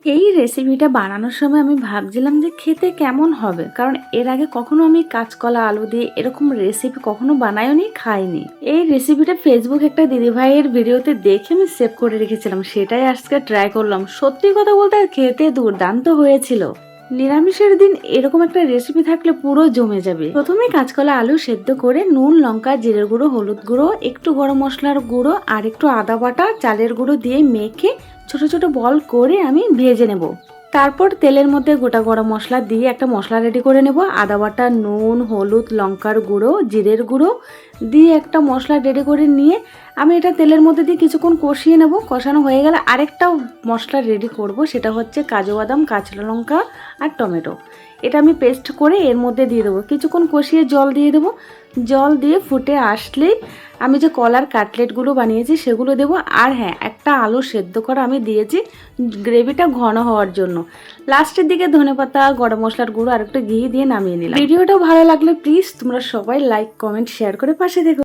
এই রেসিপিটা বানানোর সময় আমি ভাবছিলাম যে খেতে কেমন হবে, কারণ এর আগে কখনো আমি কাঁচকলা আলু দিয়ে এরকম রেসিপি কখনো বানাইনি, খাইনি। এই রেসিপিটা ফেসবুক একটা দিদিভাইয়ের ভিডিওতে দেখে আমি সেভ করে রেখেছিলাম, সেটাই আজকে ট্রাই করলাম। সত্যি কথা বলতে খেতে দুর্দান্ত হয়েছিল। নিরামিষের দিন এরকম একটা রেসিপি থাকলে পুরো জমে যাবে। প্রথমে কাঁচকলা আলু সেদ্ধ করে নুন, লঙ্কা, জিরের গুঁড়ো, হলুদ গুঁড়ো, একটু গরম মশলার গুঁড়ো আর একটু আদা বাটা, চালের গুঁড়ো দিয়ে মেখে ছোট ছোট বল করে আমি ভেজে নেব। তারপর তেলের মধ্যে গোটা গরম মশলা দিয়ে একটা মশলা রেডি করে নেব। আদা বাটা, নুন, হলুদ, লঙ্কার গুঁড়ো, জিরের গুঁড়ো দিয়ে একটা মশলা রেডি করে নিয়ে আমি এটা তেলের মধ্যে দিয়ে কিছুক্ষণ কষিয়ে নেব। কষানো হয়ে গেলে আরেকটা মশলা রেডি করব, সেটা হচ্ছে কাজু বাদাম, কাঁচা লঙ্কা আর টমেটো। এটা আমি পেস্ট করে এর মধ্যে দিয়ে দেবো। কিছুক্ষণ কষিয়ে জল দিয়ে দেবো। জল দিয়ে ফুটে আসলেই আমি যে কলার কাটলেটগুলো বানিয়েছি সেগুলো দেবো। আর হ্যাঁ, একটা আলু সেদ্ধ করা আমি দিয়েছি গ্রেভিটা ঘন হওয়ার জন্য। লাস্টের দিকে ধনেপাতা, গরম মশলার গুঁড়ো আর একটু ঘি দিয়ে নামিয়ে নিলাম। ভিডিওটা ভালো লাগলে প্লিজ তোমরা সবাই লাইক, কমেন্ট, শেয়ার করে পাশে থেকো।